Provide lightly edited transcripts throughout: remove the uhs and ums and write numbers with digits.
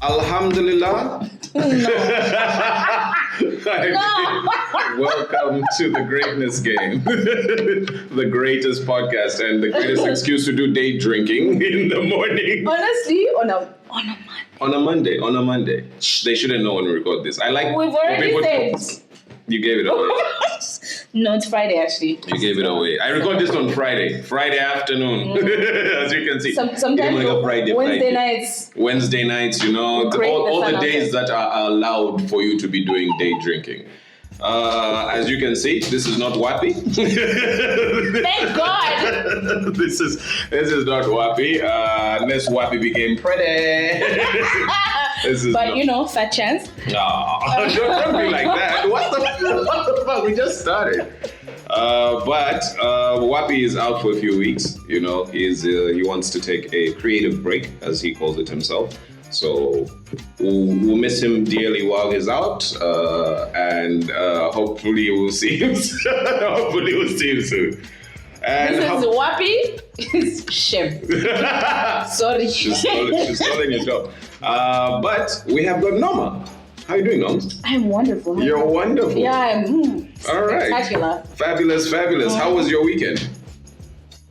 Alhamdulillah. Welcome to the greatness game. The greatest podcast and the greatest excuse to do day drinking in the morning. Honestly, on a Monday. They shouldn't know when we record this. We've already said. You gave it away. No, it's Friday actually. You gave it away. I record this on Friday afternoon. As you can see. Sometimes Wednesday nights, you know, all the days that are allowed for you to be doing day drinking. As you can see, this is not Wappy. Thank God. This is not Wappy. Unless Wappy became pretty. Fat chance. Don't be like that. What the fuck? We just started. But Wappy is out for a few weeks. You know, he wants to take a creative break, as he calls it himself. So we'll miss him dearly while he's out, and hopefully we'll see him. Soon. And this is Wappy. It's Shem. Sorry. She's stolen your job. But we have got Norma. How are you doing, Norma? I'm wonderful. You're wonderful. Yeah, I'm all right. Spectacular. Fabulous. How was your weekend?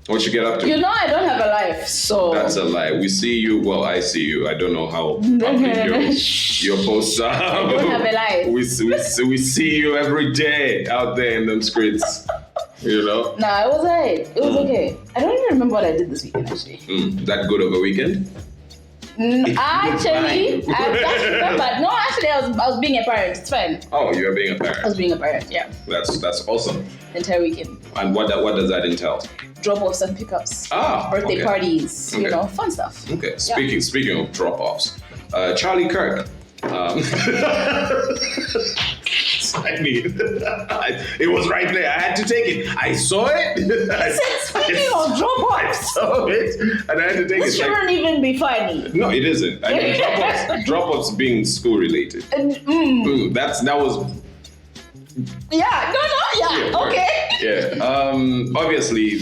What you get up to? You know I don't have a life, so... That's a lie. We see you. Well, I see you. I don't know how public your posts are. I don't have a life. We see you every day out there in them streets. You know? Nah, it was alright. It was okay. I don't even remember what I did this weekend, actually. That good of a weekend? Actually, I remember. No, actually, I was being a parent. It's fine. Oh, you were being a parent? I was being a parent, yeah. That's awesome. The entire weekend. And what does that entail? Drop-offs and pickups. Birthday parties, fun stuff. Okay. Speaking of drop-offs, Charlie Kirk. I mean, it was right there. I had to take it. I saw it. Speaking of drop-offs, I saw it, and I had to take it. This shouldn't even be funny. No, it isn't. I mean, drop-offs being school-related. That was. Yeah. Okay. Yeah. Obviously,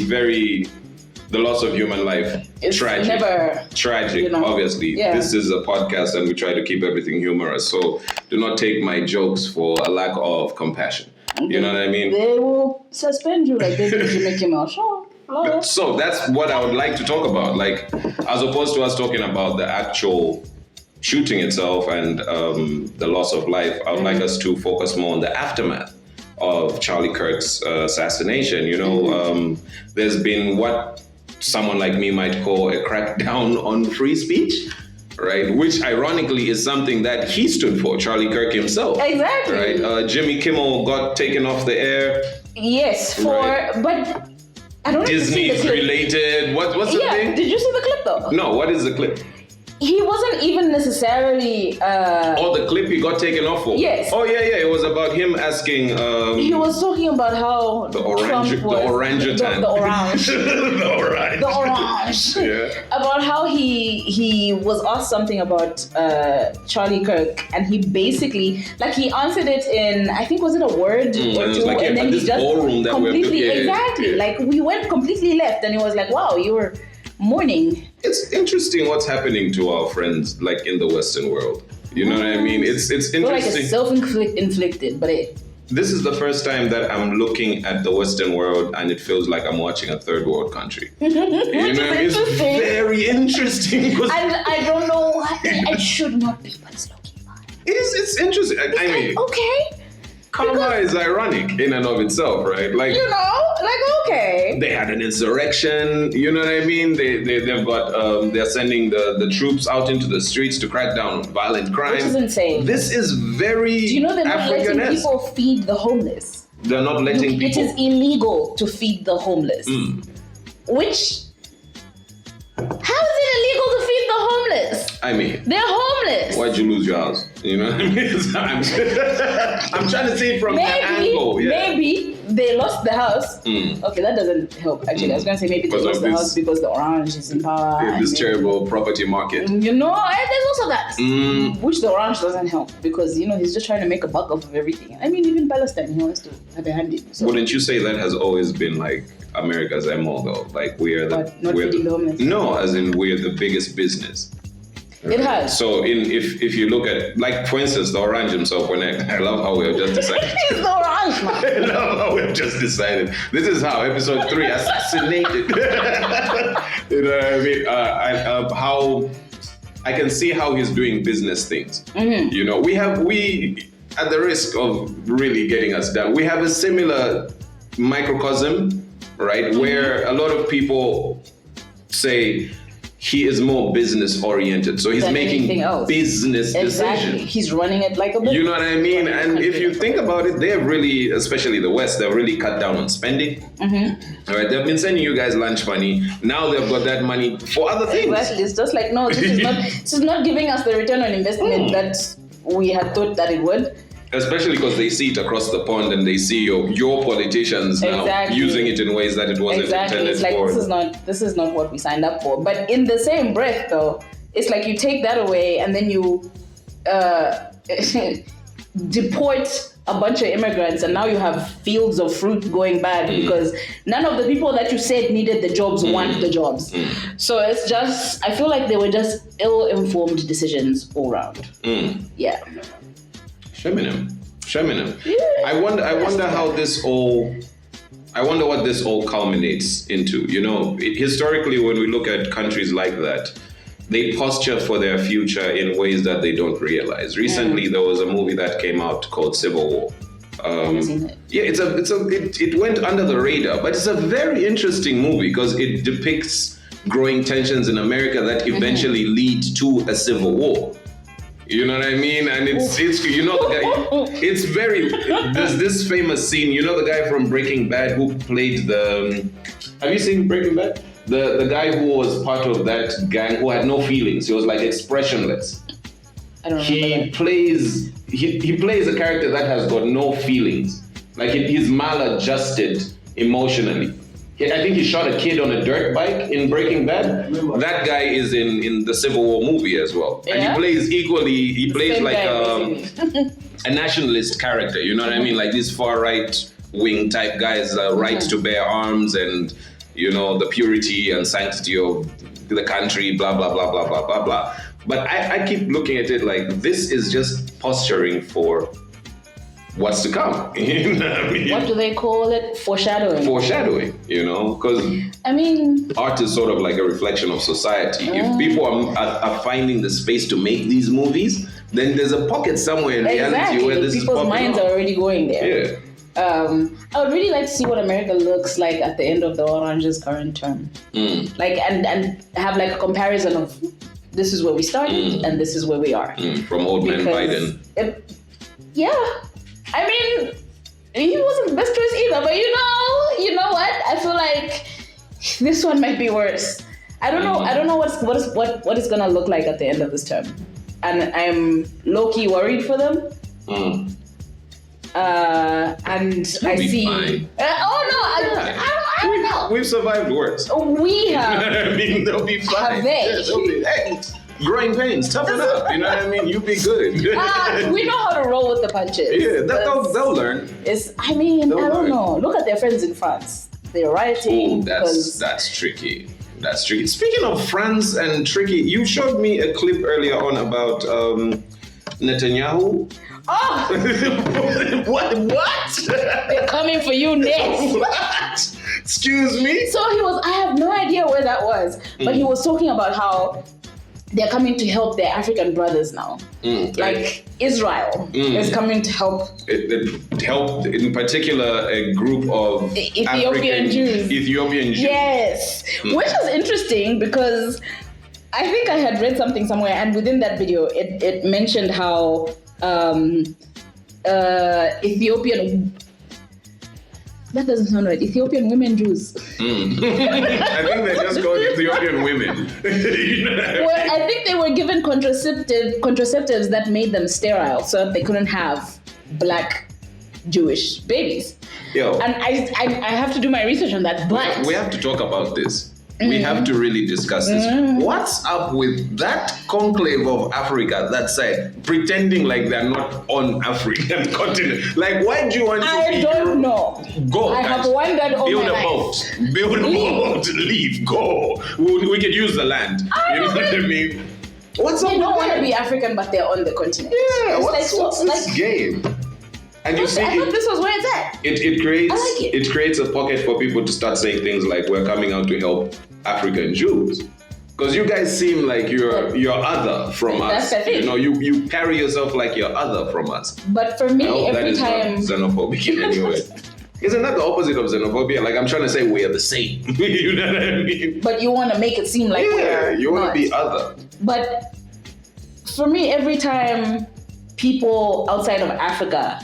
the loss of human life. It's tragic. Never tragic. Obviously, this is a podcast, and we try to keep everything humorous. So do not take my jokes for a lack of compassion. You know what I mean? They will suspend you like they did Jimmy Kimmel. Sure. So that's what I would like to talk about. Like, as opposed to us talking about the actual shooting itself and the loss of life, I would like us to focus more on the aftermath of Charlie Kirk's assassination. You know, there's been what someone like me might call a crackdown on free speech, right? Which ironically is something that he stood for, Charlie Kirk himself. Exactly. Right? Jimmy Kimmel got taken off the air. Yes, but I don't Disney's related. What's the thing? Did you see the clip though? No, what is the clip? He wasn't even necessarily... the clip he got taken off for? Yes. Oh, yeah. It was about him asking... he was talking about how The orange. The orange. The orange. Yeah. About how he was asked something about Charlie Kirk, and he basically... Like, he answered it in, I think, was it a word or two? Like, and then he just completely... Exactly. Like, we went completely left, and he was like, wow, you were... mourning. It's interesting what's happening to our friends, like in the Western world. You know what I mean? It's interesting. Like it's self-inflicted, but This is the first time that I'm looking at the Western world and it feels like I'm watching a third world country. You know what I mean? It's very interesting. And I don't know why it should not be, but it's looking fine. It's interesting. I mean, okay. Karma is ironic in and of itself, right? Like, okay. They had an insurrection, you know what I mean? They've got, they're sending the troops out into the streets to crack down on violent crime. Which is insane. This is very Do you know they're not letting people feed the homeless? They're not letting people... It is illegal to feed the homeless. Which... How is it illegal to feed the homeless? I mean... They're homeless. Why'd you lose your house? You know what I mean? I'm trying to see it from that angle. Yeah. Maybe they lost the house. Okay, that doesn't help, actually. I was going to say maybe they lost the house because the orange is in power. This terrible property market. You know, there's also that. Which the orange doesn't help because, he's just trying to make a buck off of everything. I mean, even Palestine, he wants to have a hand in. So. Wouldn't you say that has always been like America's MO though? Like we're the... Not feeding the homeless. No, as in we're the biggest business. It has. So if you look at, like, for instance, the Orange himself, I love how we have just decided. He's the Orange, man. I love how we have just decided. This is how episode 3 assassinated. You know what I mean? How I can see how he's doing business things. Mm-hmm. You know, we at the risk of really getting us down, we have a similar microcosm, right? Mm-hmm. Where a lot of people say he is more business oriented. So he's making business decisions. He's running it like a business. You know what I mean? And if you think about it, they've really, especially the West, they've really cut down on spending. Mm-hmm. All right, they've been sending you guys lunch money. Now they've got that money for other things. Exactly. It's just like, no, this is not giving us the return on investment that we had thought that it would. Especially because they see it across the pond and they see your politicians now using it in ways that it wasn't intended it's like, for. This is not what we signed up for. But in the same breath, though, it's like you take that away and then you deport a bunch of immigrants, and now you have fields of fruit going bad because none of the people that you said needed the jobs want the jobs. So it's just, I feel like they were just ill-informed decisions all around. Yeah. Sheminem. Yeah. I wonder how this all. I wonder what this all culminates into. You know, historically, when we look at countries like that, they posture for their future in ways that they don't realize. Recently, there was a movie that came out called Civil War. Yeah, it went under the radar, but it's a very interesting movie because it depicts growing tensions in America that eventually lead to a civil war. You know what I mean? And it's you know the guy. It's very. There's this famous scene. You know the guy from Breaking Bad who played the. Have you seen Breaking Bad? The guy who was part of that gang who had no feelings. He was like expressionless. I don't know. He plays a character that has got no feelings. Like he's maladjusted emotionally. I think he shot a kid on a dirt bike in Breaking Bad. That guy is in the Civil War movie as well. Yeah? And he plays like a nationalist character, you know what I mean? Like these far right wing type guys, right to bear arms and, you know, the purity and sanctity of the country, blah, blah, blah, blah, blah, blah, blah. But I keep looking at it like this is just posturing for what's to come. You know what I mean? What do they call it? Foreshadowing, you know, because I mean, art is sort of like a reflection of society. If people are finding the space to make these movies, then there's a pocket somewhere in reality where this people's minds are already going there. Yeah. I would really like to see what America looks like at the end of the Orange's current term. Like and have like a comparison of this is where we started and this is where we are. From old man Biden. I mean, he wasn't the best choice either, but you know what? I feel like this one might be worse. I don't know what it's gonna look like at the end of this term, and I'm low-key worried for them. And I see. Fine. I don't know. We've survived worse. We have. You know what I mean? They'll be fine. Have they? Yeah, they'll be. Hey, growing pains, toughen up. You know what I mean? You be good. We know how to roll with the punches. Yeah, they'll learn. I don't know. Look at their friends in France. They're rioting. That's tricky. That's tricky. Speaking of France and tricky, you showed me a clip earlier on about Netanyahu. Oh! What? They're coming for you next. What? Excuse me? So I have no idea where that was, but he was talking about how they're coming to help their African brothers now. Like Israel is coming to help. It helped, in particular, a group of Ethiopian Jews. Yes, which is interesting because I think I had read something somewhere, and within that video, it mentioned how Ethiopian. That doesn't sound right. Ethiopian women Jews. I think they're just called Ethiopian women. Well, I think they were given contraceptives that made them sterile, so they couldn't have black Jewish babies. And I have to do my research on that. But we have to talk about this. We have to really discuss this. What's up with that conclave of Africa that side pretending like they're not on African continent? Like, why do you want to I don't know. Go. I have wondered all Build my a life. boat. Build a boat. Leave. Go. We could use the land. You know what I mean? What's up They don't with want to that? be African, but they're on the continent. Yeah, It's what's this game? And you see, I thought this was where it's at. it creates I like it. it creates a pocket for people to start saying things like, "We're coming out to help African Jews," because you guys seem like you're other from us. That's the thing. You know, you carry yourself like you're other from us. But for me, I hope that every is time. not xenophobic in any way. Isn't that the opposite of xenophobia? Like, I'm trying to say we're the same. You know what I mean? But you want to make it seem like we're You want not. to be other. But for me, every time people outside of Africa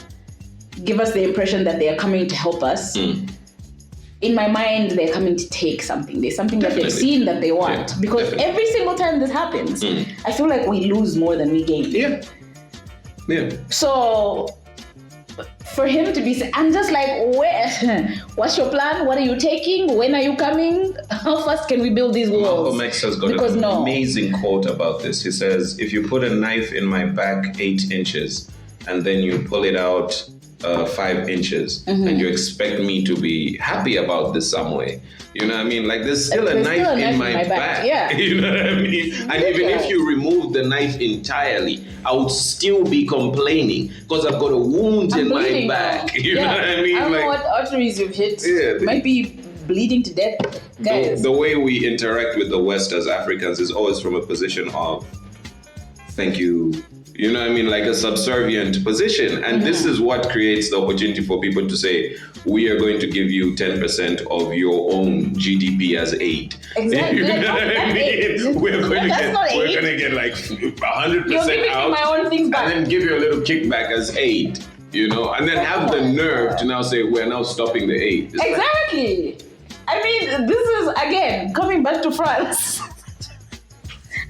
give us the impression that they are coming to help us, in my mind, they're coming to take something. There's something that they've Definitely. seen that they want. Yeah, because definitely. every single time this happens, I feel like we lose more than we gain. Yeah. Yeah. So for him to be, I'm just like, where? What's your plan? What are you taking? When are you coming? How fast can we build these walls? Malcolm X has got Because an no. amazing quote about this. He says, "If you put a knife in my back 8 inches and then you pull it out 5 inches and you expect me to be happy about this some way, you know what I mean? Like, there's still a knife in my back. Yeah. You know what I mean? And even if you remove the knife entirely, I would still be complaining because I've got a wound in my bleeding back. now. You know what I mean? I don't know Like, what arteries you've hit. Yeah. Might be bleeding to death. Guys. the way we interact with the West as Africans is always from a position of thank you. You know what I mean? Like a subservient position. And this is what creates the opportunity for people to say, we are going to give you 10% of your own GDP as aid. Exactly. You know Like, what I that's mean? aid. We're going That's not to aid. get like 100% You're giving out me my own things back. and then give you a little kickback as aid. You know, and then have the nerve to now say, we're now stopping the aid. It's like, Exactly. I mean, this is, again, coming back to France.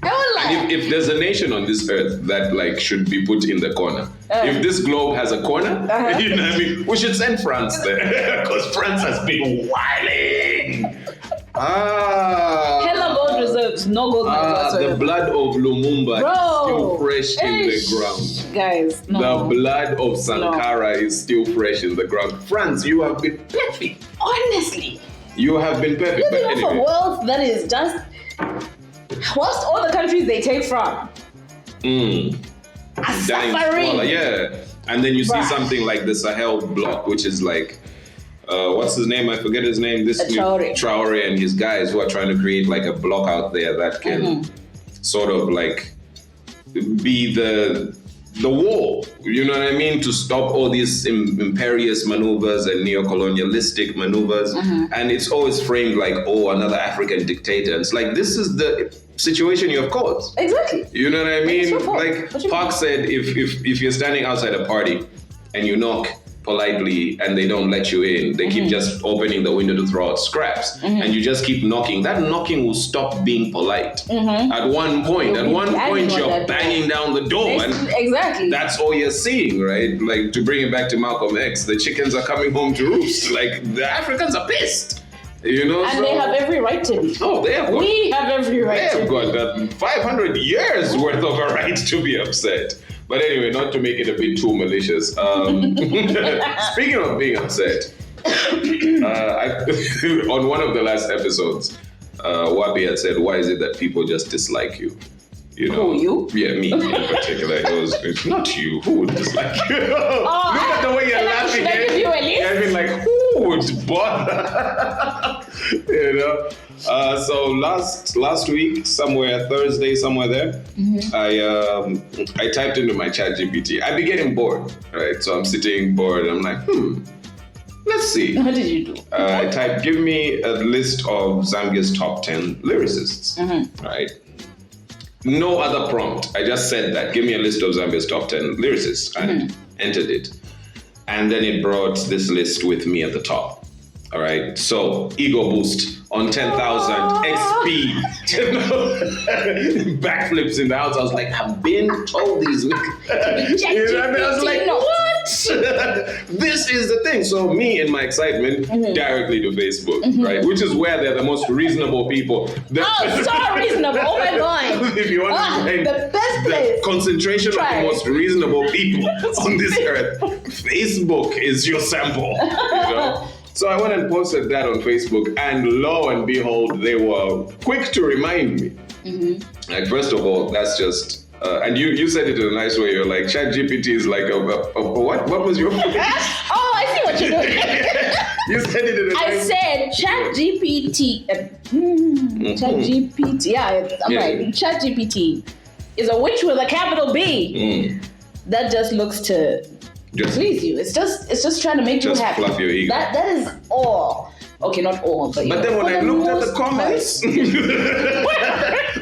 I was like, if there's a nation on this earth that like should be put in the corner, if this globe has a corner, you know what I mean, we should send France there because France has been wilding. hella gold reserves, no gold mines The whatsoever. blood of Lumumba Bro, is still fresh in the Eish. ground. Guys, no. The blood of Sankara is still fresh in the ground. France, you have been perfect. Honestly, You have been perfect. you But think of a anyway, wealth that is just, whilst all the countries they take from are dying suffering. smaller, yeah. And then you see Bruh. something like the Sahel bloc, which is like, what's his name? I forget his name. This new Traore. Traore and his guys who are trying to create like a bloc out there that can sort of like be the wall. You know what I mean? To stop all these imperious maneuvers and neo-colonialistic maneuvers. And it's always framed like, oh, another African dictator. It's like, this is the situation you have caused. Exactly. You know what I It's mean? your fault. Like What you Park said, if you're standing outside a party and you knock politely and they don't let you in, they keep just opening the window to throw out scraps, and you just keep knocking. That knocking will stop being polite. At one point, You'll be banging on you're that door. banging down the door, and Exactly. that's all you're seeing, right? Like, to bring it back to Malcolm X, the chickens are coming home to roost. Like, the Africans are pissed. You know, And they have every right to be. Oh, they have got We have every right to They've be. got that 500 years worth of a right to be upset. But anyway, not to make it a bit too malicious. Speaking of being upset, on one of the last episodes, Wabi had said, "Why is it that people just dislike you?" You know, Who, you? Yeah, me in particular. It's not you. Who would dislike you? Look at the way you're laughing. Should I give you a list? I mean, like, who would bother? You know. So last week, somewhere Thursday, somewhere there, I typed into my chat GPT. I'd be getting bored, right? So I'm sitting bored. I'm like, let's see. What did you do? I typed, give me a list of Zambia's top 10 lyricists, right? No other prompt. I just said that. Give me a list of Zambia's top 10 lyricists, and entered it. And then it brought this list with me at the top. All right. So ego boost on 10,000 XP. Backflips in the house. I was like, I've been told these. You know what I mean? I was like, what? This is the thing. So me in my excitement, directly to Facebook, right? Which is where they're the most reasonable people. Oh, so reasonable. Oh my God. If you want to find the best the place. concentration Try of the it. most reasonable people on this earth, Facebook is your sample. You know? So I went and posted that on Facebook, and lo and behold, they were quick to remind me Like, first of all, that's just. And you said it in a nice way. You're like, ChatGPT is like a what? What was your? Oh, I see what you're doing. You said it in a nice way. I said ChatGPT. ChatGPT. Yeah, I'm right. ChatGPT is a witch with a capital B. That just looks to please you. It's just trying to make you happy. Fluff your ego. That is all. Okay, not all, but then when I looked at the comments,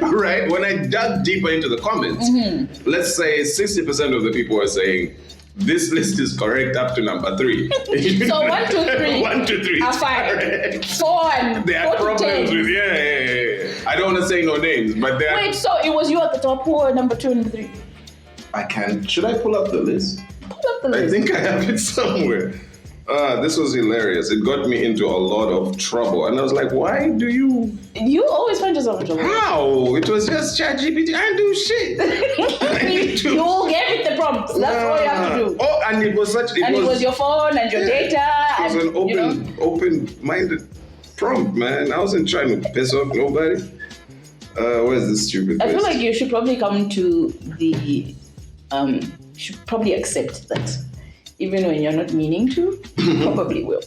right? When I dug deeper into the comments, let's say 60% of the people are saying this list is correct up to number 3. So 1, 2, 3. 1, 2, 3 are fine. 4 and they have problems with I don't want to say no names, but they wait. So it was you at the top, or number 2 and 3? I can't. Should I pull up the list? Pull up the list. I think I have it somewhere. This was hilarious. It got me into a lot of trouble. And I was like, why do you... You always find yourself in trouble. How? It was just ChatGPT. I didn't do shit. You gave it the prompt. That's all you have to do. Oh, and it was such... It was your phone and your data. It was an open-minded prompt, man. I wasn't trying to piss off nobody. Where's this stupid I feel like you should probably come to the... you should probably accept that. Even when you're not meaning to, you probably will.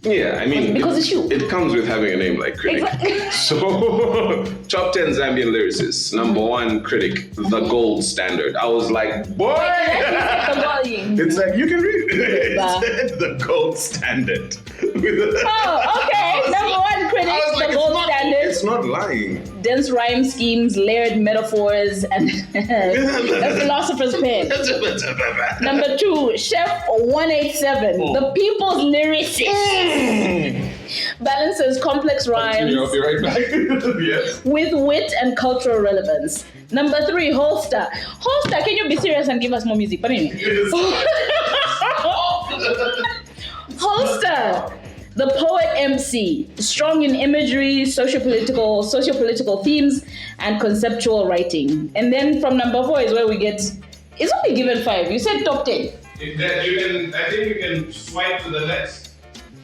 Yeah, I mean... Because it's you. It comes with having a name like Critic. Exactly. So, top 10 Zambian lyricists. Number 1, Critic, the gold standard. I was like, boy! It's like, you can read it. It's the gold standard. Oh, okay. Number 1, Critic, the gold standard. It's not lying. Dense rhyme schemes, layered metaphors, and a philosopher's pen. Number 2, Chef 187, the people's lyricist. Balances complex rhymes I'll be right back. Yes. with wit and cultural relevance. Number 3, Holster. Holster, can you be serious and give us more music? Yes. Holster, the poet MC, strong in imagery, socio-political themes, and conceptual writing. And then from number 4 is where we get. It's only given 5. You said top 10. I think you can swipe to the next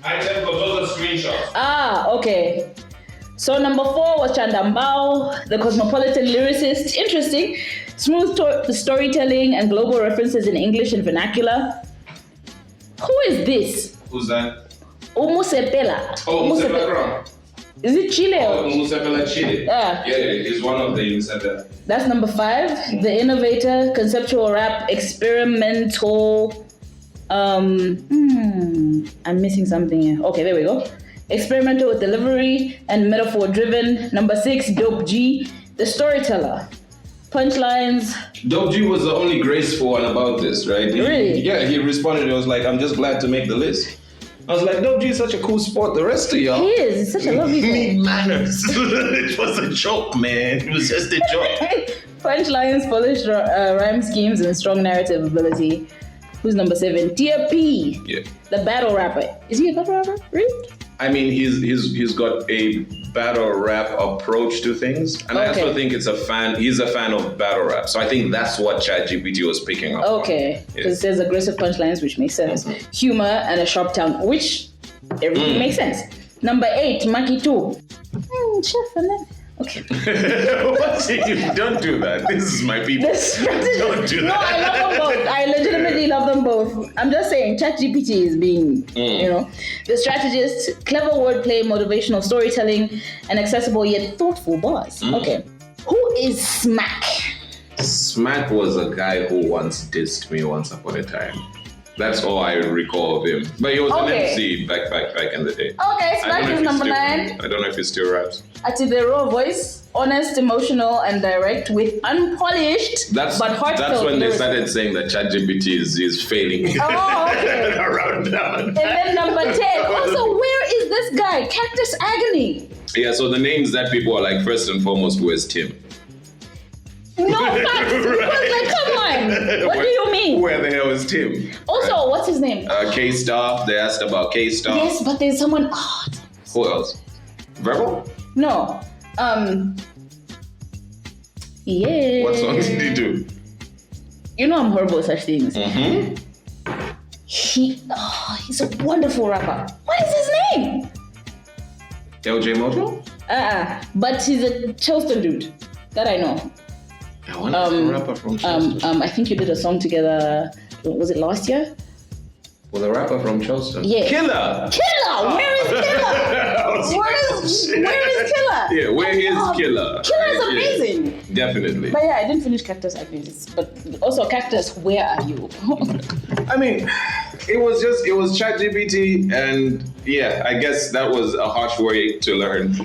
item because those are screenshots. Ah, okay. So number 4 was Chandambao, the cosmopolitan lyricist. Interesting. Smooth storytelling and global references in English and vernacular. Who is this? Who's that? Umusepela. Oh, Musepela. Is it Chile? Oh, Musepela Chile. Yeah. Yeah, he's one of the Musepela. That's number 5. The innovator, conceptual rap, experimental. I'm missing something here. Okay, there we go. Experimental with delivery and metaphor driven. Number 6, Dope G, the storyteller. Punchlines. Dope G was the only graceful one about this, right? Really? Yeah, he responded. He was like, I'm just glad to make the list. I was like, Dope G is such a cool sport. The rest of y'all. He is. He's such a lovely He guy. need manners. It was a joke, man. It was just a joke. Punchlines, polished rhyme schemes, and strong narrative ability. Who's number 7? Tia P. Yeah. The battle rapper. Is he a battle rapper? Really? I mean, he's got a battle rap approach to things, and I also think he's a fan of battle rap. So I think that's what ChatGPT was picking up. Okay, because it says aggressive punchlines, which makes sense. Humor and a sharp tongue, which everything makes sense. Number 8, Maki 2. Chef, and then okay. Don't do that. This is my people. Don't do that. No, I love them both. I legitimately love them both. I'm just saying, ChatGPT is being, the strategist, clever wordplay, motivational storytelling, and accessible yet thoughtful bars. Okay. Who is Smack? Smack was a guy who once dissed me once upon a time. That's all I recall of him. But he was an MC back in the day. Okay, Smack is number 9. I don't know if he still raps. The raw voice, honest, emotional, and direct with unpolished but heartfelt. That's when they lyrics. started saying that ChatGPT is failing. Oh, okay. Around that. And then number 10. Also, where is this guy? Cactus Agony. Yeah, so the names that people are like, first and foremost, who is Tim? No facts. Because, like, come on. What do you mean? Where the hell is Tim? Also, what's his name? K-Star. They asked about K-Star. Yes, but there's someone. Who else? Verbal? No. Yeah. What songs did he do? You know I'm horrible at such things. Mm-hmm. He's a wonderful rapper. What is his name? LJ Mojo? But he's a Charleston dude. That I know. I wonder if a rapper from Charleston. I think you did a song together. Was it last year? With a rapper from Charleston. Yeah. Killer! Where is Killer? Where is Killer? Yeah, where is Killer? Killer is amazing. Yeah, definitely. But yeah, I didn't finish Cactus Agnes. But also Cactus, where are you? I mean, it was ChatGPT, and yeah, I guess that was a harsh way to learn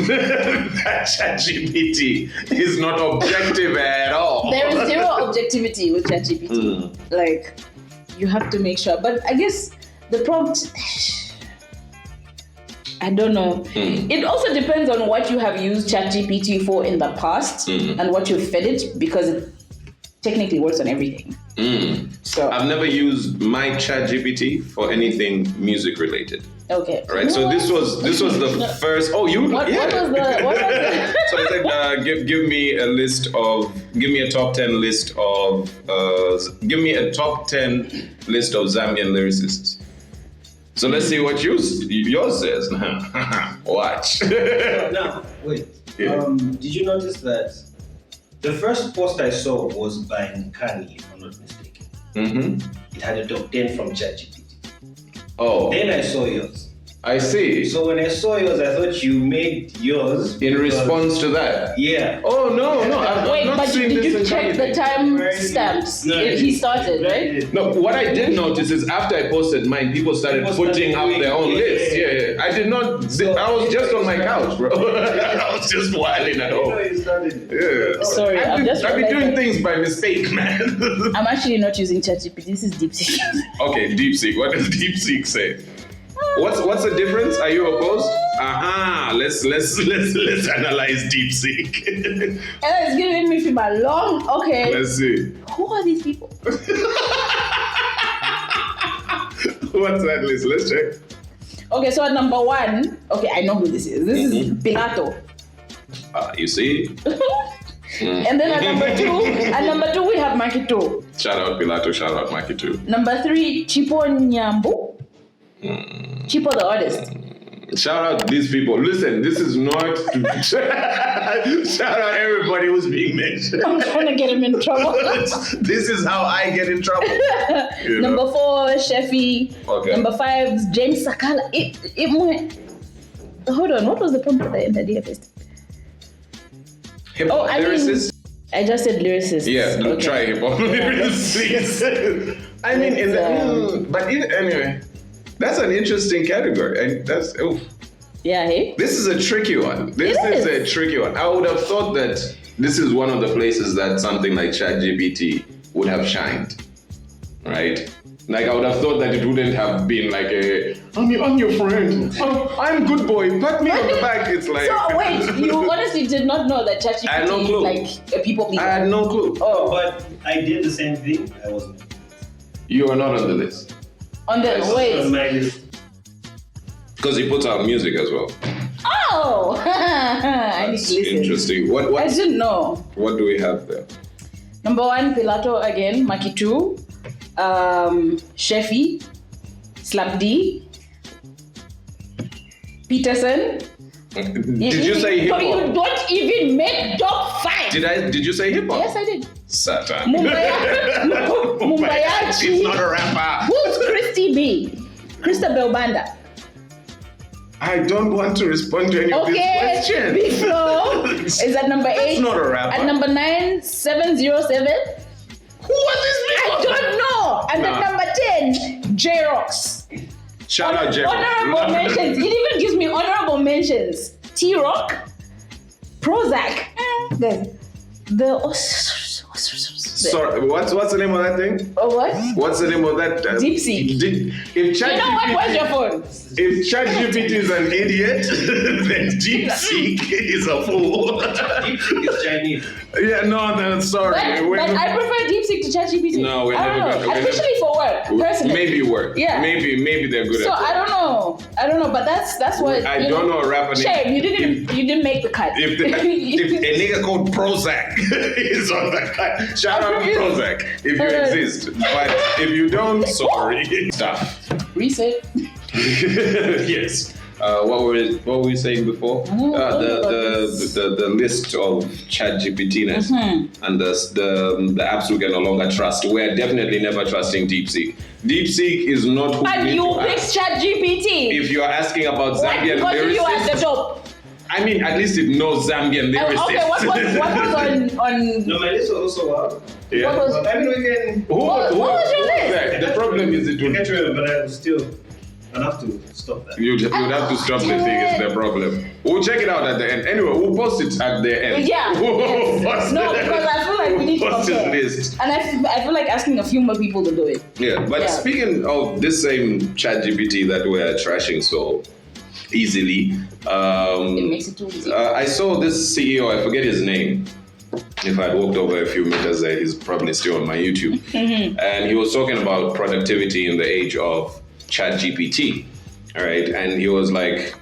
that ChatGPT is not objective at all. There is zero objectivity with ChatGPT. Like, you have to make sure. But I guess the prompt, I don't know. It also depends on what you have used ChatGPT for in the past and what you've fed it, because it technically works on everything. So I've never used my ChatGPT for anything music related. Okay. Right. So this was the first. Oh, you. What was the? So I said, give me a top 10 list of Zambian lyricists. So let's see what yours says. Watch. Now, wait. Yeah. Did you notice that the first post I saw was by Nkani, if I'm not mistaken? Mm-hmm. It had a top 10 from ChatGPT. Oh. Then I saw yours. I see. So when I saw yours, I thought you made yours In response to that. Yeah. Oh no! I've Wait, not but seen did this you in check the anything. time stamps? No, He started, right? No, what I did notice is after I posted mine, people started putting up their own list. Yeah. I did not. I was just on my couch, bro. I was just wilding at home. You started. Yeah. Sorry, I've just been doing realized things by mistake, man. I'm actually not using ChatGPT. This is DeepSeek. Okay, DeepSeek. What does DeepSeek say? What's the difference? Are you opposed? Let's analyze DeepSeek. And it's giving me feedback. Long. Okay. Let's see. Who are these people? What's that list? Let's check. Okay, so at number 1, okay, I know who this is. This is Pilato. You see? And then at number 2 we have Makito. Shout out Pilato, shout out Maki too. Number 3, Chipo Nyambu. Chipo the artist. Shout out these people. Listen, this is not shout out everybody who's being mentioned. I'm trying to get him in trouble. This is how I get in trouble. You know? Number 4, Sheffy. Okay. Number 5, James Sakala. Hold on, what was the prompt in the DFS? Hip hop lyricist? I just said lyricist. Yeah, Okay. try hip hop lyricist, please. I mean, anyway, that's an interesting category, and that's Yeah, hey? This is a tricky one. This is a tricky one. I would have thought that this is one of the places that something like ChatGPT would have shined, right? Like I would have thought that it wouldn't have been like I'm your friend. I'm good boy. Pat me on the back. It's like. So wait, you honestly did not know that ChatGPT I had no clue. is like a people pleaser? I had no clue. Oh, But I did the same thing. I wasn't. You are not on the list on the On wait. my list. because he puts out music as well. Oh, I need That's to listen. interesting. What I didn't know. What do we have there? Number 1, Pilato again, Makitu, Sheffy, Slap D, Peterson. Did you say hip But you hop? don't even make top 5. Did you say hip hop? Yes, I did. Satan. Mumbayachi. She's not a rapper. Who's Christy B? Christabel Banda. I don't want to respond to any of these Okay, questions. Big Flo is at number 8. That's not a rapper. At number 9, 707. Who are these people? I don't know. And Nah. at number 10, J-Rocks. Shout out Jeff. Honorable mentions. It even gives me honorable mentions. T-Rock, Prozac. Sorry, what's the name of that thing? What? What's the name of that? DeepSeek. If You know what? Where's your phone? If ChatGPT is an idiot, then DeepSeek is a fool. It's Chinese. Yeah, no, sorry. But I prefer DeepSeek to ChatGPT. No, we're I don't never know. gonna- Especially for work, personally. Maybe work. Yeah. Maybe they're good So at I don't know, but that's what I don't know a rapper name. Shame, you didn't make the cut. If a nigga called Prozac is on the cut, shout out to Prozac if you exist. But if you don't, sorry. Stuff. Reset. Yes. What were we saying before? The list of ChatGPT-ness and the apps we can no longer trust. We're definitely never trusting DeepSeek. DeepSeek is not who And we need you to pick ask. ChatGPT. If you are asking about Zambian Because you at the lyricists, top. I mean, at least it knows Zambian lyricists. Okay, what was on No, my list was also wild. Yeah. what was I mean, we can. What was your list? The problem is it We will. can try it, but I still. I'll have to stop that. You'd have to stop the thing, is the problem. We'll check it out at the end. Anyway, we'll post it at the end. Yeah. We'll Yes. post No, it. because I feel like we need to We'll post his compare. list. And I feel like asking a few more people to do it. Yeah, but Yeah. speaking of this same ChatGPT that we're trashing so easily, It makes it too easy. I saw this CEO, I forget his name. If I'd walked over a few meters there, he's probably still on my YouTube. And he was talking about productivity in the age of ChatGPT. All right. And he was like,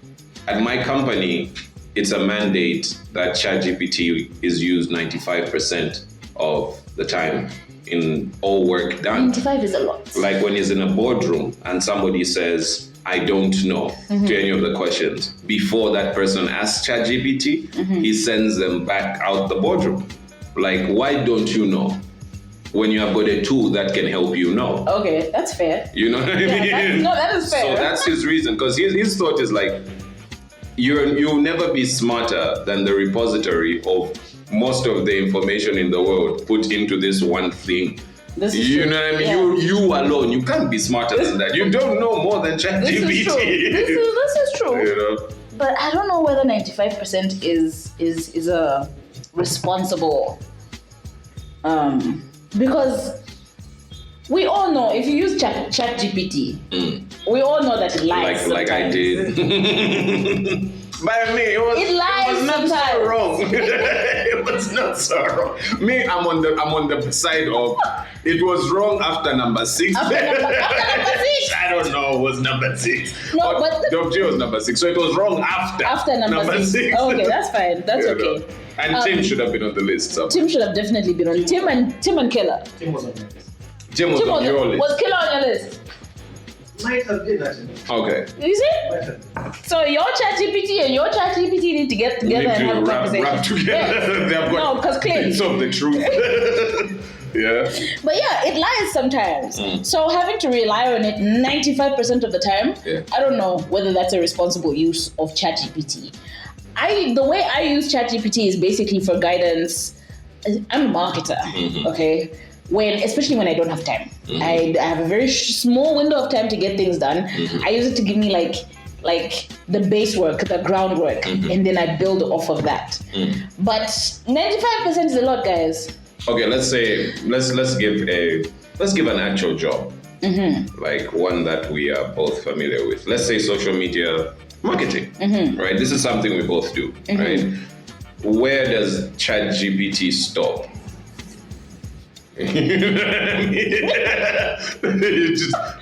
at my company, it's a mandate that ChatGPT is used 95% of the time in all work done. 95 is a lot. Like when he's in a boardroom and somebody says, I don't know to any of the questions, before that person asks ChatGPT, he sends them back out the boardroom. Like, why don't you know? When you have got a tool that can help you know. Okay, that's fair. You know what I mean? That is fair. So that's his reason, because his thought is like, you'll never be smarter than the repository of most of the information in the world put into this one thing. This is You true. know what I mean? Yeah. You alone, you can't be smarter than that. You don't know more than ChatGPT. This is true. This is true. You know? But I don't know whether 95% is a responsible because we all know if you use ChatGPT, we all know that it lies. Like I sometimes. did. But I mean, It lies it was not sometimes. so wrong. It was not so wrong. Me, I'm on the side of it was wrong after number 6. After number 6. I don't know, it was number 6. No, but the object was number 6, so it was wrong after number 6. Oh, okay, that's fine. That's You know. okay. And Tim should have been on the list. So. Tim should have definitely been on. Tim and Killer. Tim was on my list. Tim was on your list. Was Killer on your list? Might have been actually. You Okay. see? Might have. So your ChatGPT and your ChatGPT need to get together and have a conversation. Wrap together. Yes. They have got No, 'cause clearly. bits of the truth. Yeah. But yeah, it lies sometimes. So having to rely on it 95% of the time, Yeah. I don't know whether that's a responsible use of ChatGPT. The way I use ChatGPT is basically for guidance. I'm a marketer, okay? Especially when I don't have time. I have a very small window of time to get things done. I use it to give me like the base work, the groundwork, and then I build off of that. But 95% is a lot, guys. Okay, let's say let's give an actual job, like one that we are both familiar with. Let's say social media marketing, right? This is something we both do, right? Where does ChatGPT stop?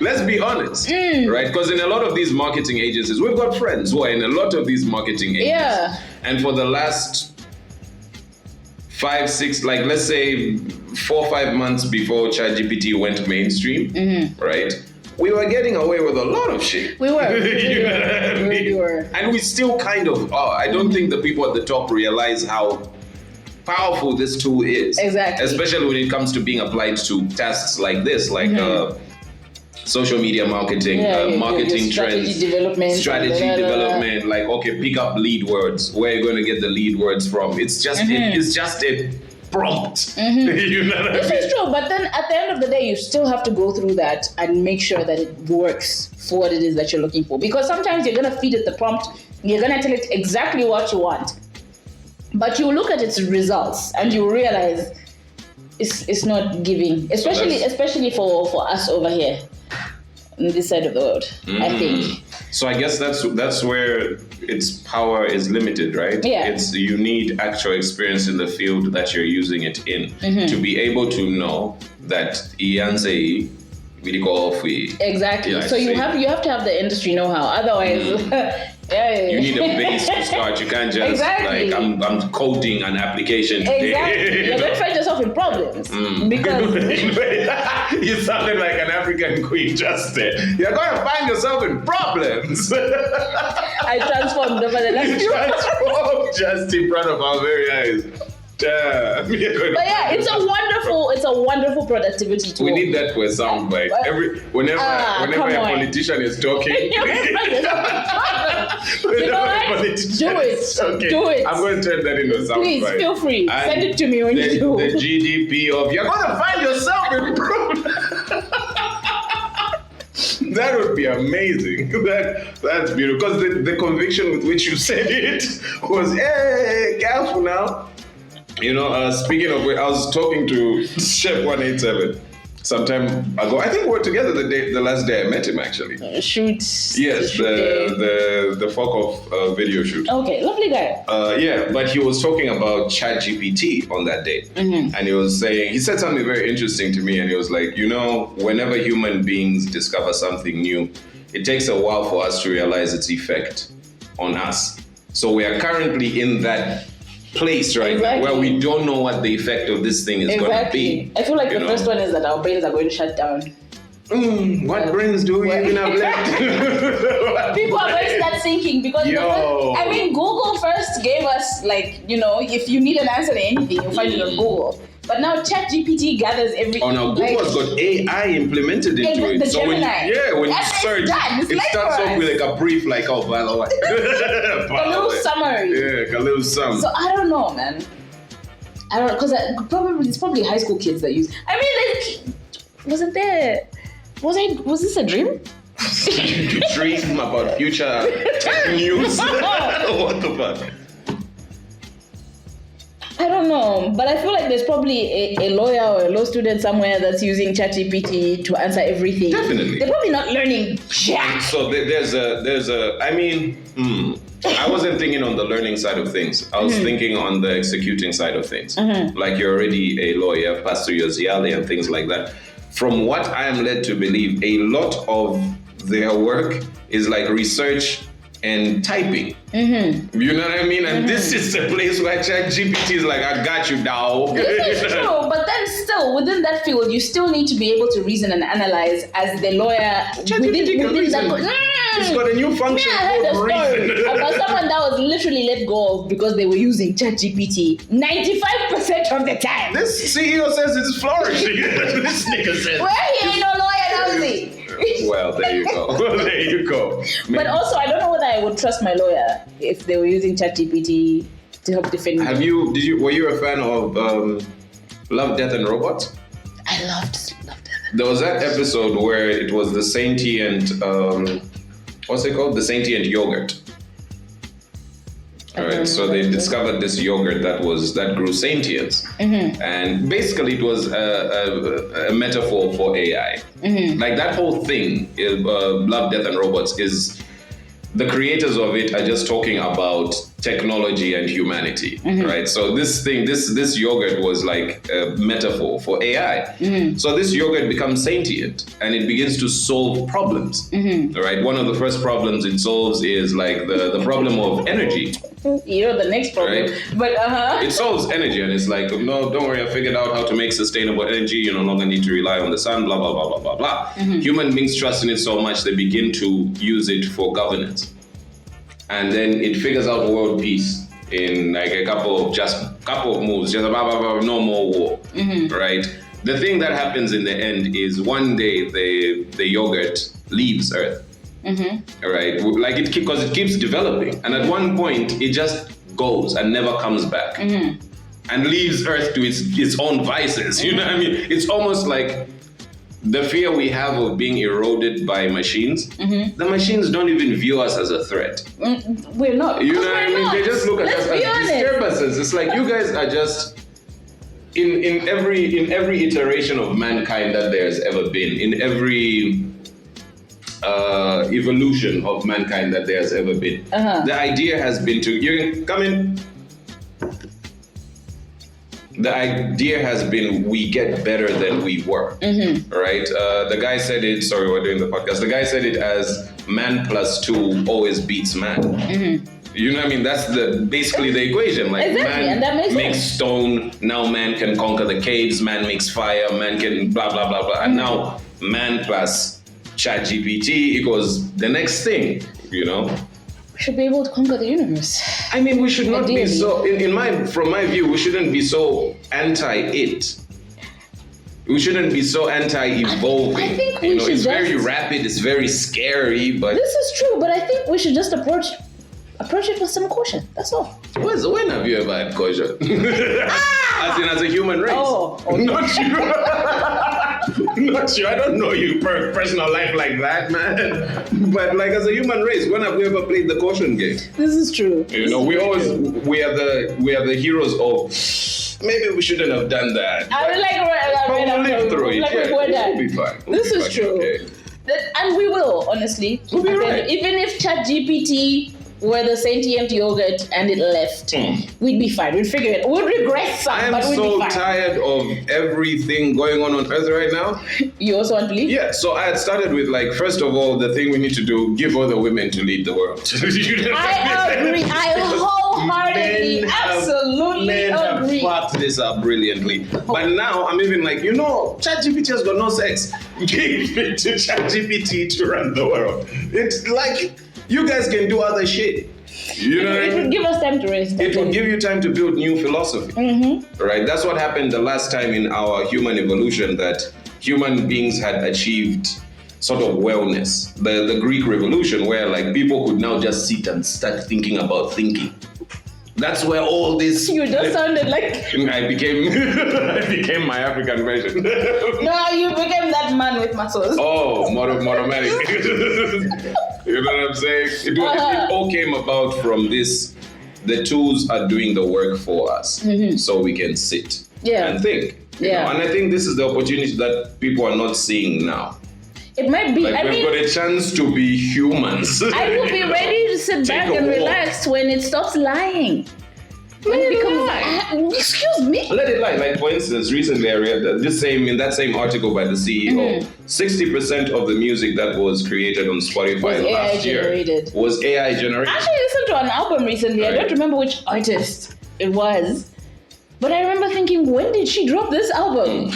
Let's be honest, right? Because in a lot of these marketing agencies, we've got friends who are in a lot of these marketing agencies, Yeah. and for the last 5, 6, like let's say 4 or 5 months before ChatGPT went mainstream, right? We were getting away with a lot of shit. We were. You know what I mean? We were. And we still kind of are. I don't think the people at the top realize how powerful this tool is. Exactly. Especially when it comes to being applied to tasks like this, like social media marketing, marketing trends, strategy development. Like, okay, pick up lead words. Where are you going to get the lead words from? It's just it's just a prompt. You know what I This mean? is true, but then at the end of the day, you still have to go through that and make sure that it works for what it is that you're looking for. Because sometimes you're going to feed it the prompt, you're going to tell it exactly what you want. But you look at its results and you realize it's not giving, especially for us over here on this side of the world, I think. So I guess that's where its power is limited, right? Yeah. You need actual experience in the field that you're using it in to be able to know that Ianse Exactly. Yeah, So you have to have the industry know-how. Otherwise, you need a base to start. You can't just Exactly. like I'm coding an application today. Exactly. You're going to find yourself in problems. problems. Because you sounded like an African queen just there. You're going to find yourself in problems. I transformed over the last You few transformed just in front of our very eyes. Damn. But yeah, it's a wonderful productivity tool. We need that for a soundbite. Whenever a politician is talking. You know what? Do it. Okay. Do it. I'm going to turn that into a soundbite. Please feel free. Send it to me when you do. The GDP of you're going to find yourself in problem. That would be amazing. That's beautiful. Because the conviction with which you said it was, hey, careful now. You know, speaking of which, I was talking to Chef 187 some time ago. I think we were together the last day I met him, actually. Shoots. Yes, the fuck off video shoot. Okay, lovely guy. Yeah, but he was talking about ChatGPT on that day. And he said something very interesting to me, and he was like, you know, whenever human beings discover something new, it takes a while for us to realize its effect on us. So we are currently in that place right now where we don't know what the effect of this thing is going to be. I feel like the first one is that our brains are going to shut down. What brains do we even have left? People are going to start thinking because Google first gave us, like, you know, if you need an answer to anything, you'll find it on Google. But now ChatGPT gathers everything. Oh, now Google's got AI implemented into it. So when you search, it starts off with like a brief, like, oh, by the way. A little summary. Yeah, a little summary. So I don't know, man. I don't know, because it's probably high school kids that use. I mean, like, was this a dream? Dream about future tech news? What the fuck? I don't know, but I feel like there's probably a lawyer or a law student somewhere that's using ChatGPT to answer everything. Definitely. They're probably not learning jack. So I wasn't thinking on the learning side of things. I was thinking on the executing side of things. Like, you're already a lawyer, passed through your ZIALE and things like that. From what I am led to believe, a lot of their work is like research and typing. You know what I mean? And this is the place where ChatGPT is like, I got you, dog. This is true, but then still, within that field, you still need to be able to reason and analyze as the lawyer. Within that. It's got a new function called reason. About someone that was literally let go of because they were using ChatGPT 95% of the time. This CEO says it's flourishing. This nigga says. Well, he ain't no lawyer, now, see. Well, there you go. There you go. But also, I don't know whether I would trust my lawyer if they were using ChatGPT to help defend me. Were you a fan of Love, Death and Robots? I loved Love, Death. There was that episode where it was the sentient, what's it called? The sentient yogurt. All right, so they discovered this yogurt that grew sentience, and basically it was a metaphor for AI. Like, that whole thing, Love, Death and Robots, is the creators of it are just talking about technology and humanity, right? So this yogurt was like a metaphor for AI. So this yogurt becomes sentient and it begins to solve problems, right? One of the first problems it solves is like the problem of energy. You know, the next problem. Right? But it solves energy, and it's like, no, don't worry, I figured out how to make sustainable energy. You no longer need to rely on the sun, blah, blah, blah, blah, blah, blah. Human beings trust in it so much they begin to use it for governance. And then it figures out world peace in like a couple of moves, just blah, blah, blah, no more war, right? The thing that happens in the end is one day the yogurt leaves Earth. Right, like because it keeps developing, and at one point it just goes and never comes back, and leaves Earth to its own vices. You know what I mean? It's almost like the fear we have of being eroded by machines. The machines don't even view us as a threat. We're not. You know what I mean? They just look at us as disturbances. It's like, you guys are just in every iteration of mankind that there's ever been, in every evolution of mankind that there's ever been. The idea has been to, you can come in. The idea has been we get better than we were, right? The guy said it, sorry, we're doing the podcast. The guy said it as man plus two always beats man, You know what I mean? That's basically the equation. Like Exactly, man and that makes makes sense. stone, now man can conquer the caves, man makes fire, man can blah blah blah blah. And now man plus ChatGPT equals the next thing, you know? We should be able to conquer the universe. I mean, we should not be Ideally. so from my view, we shouldn't be so anti-it. We shouldn't be so anti-evolving. I think we you know, should it's very just- rapid, it's very scary, but This is true, but I think we should just approach it with some caution. That's all. when have you ever had caution? As a human race. Oh, okay. Not you. Not you. I don't know you personal life like that, man. But like as a human race, when have we ever played the caution game? This is true. You know, we are the heroes of maybe we shouldn't have done that. I would like But we'll live through it. like Yeah, we're done. we'll be fine. We'll This be is fine, true. okay. And we will, honestly. We'll be And right. even if ChatGPT were the sentient yogurt and it left, we'd be fine. We'd figure it. We'd regress some, I am but we'd so be fine. tired of everything going on Earth right now. You also want to leave? Yeah, so I had started with like, first of all, the thing we need to do, give other women to lead the world. I agree. I wholeheartedly, Men have- absolutely Men have agree. fucked this up brilliantly. But now I'm even like, you know, ChatGPT has got no sex. Give it to ChatGPT to run the world. It's like, you guys can do other shit. You know what I It would mean? give us time to rest. It will give you time to build new philosophy. Right? That's what happened the last time in our human evolution, that human beings had achieved sort of wellness. The Greek revolution, where like people could now just sit and start thinking about thinking. That's where all this You just sounded like I became my African version. no, you became that man with muscles. Oh, motomatic. You know what I'm saying? It all came about from this. The tools are doing the work for us, so we can sit Yeah. and think. you Yeah. know? And I think this is the opportunity that people are not seeing now. It might be. Like I we've mean, got a chance to be humans. I will be ready to sit Take back a and walk. relax when it stops lying. When it becomes, excuse me. Let it lie. Like for instance, recently I read that in that same article by the CEO, 60% of the music that was created on Spotify Was AI last year generated. was AI generated. I actually listened to an album recently. I Right. don't remember which artist it was, but I remember thinking, when did she drop this album?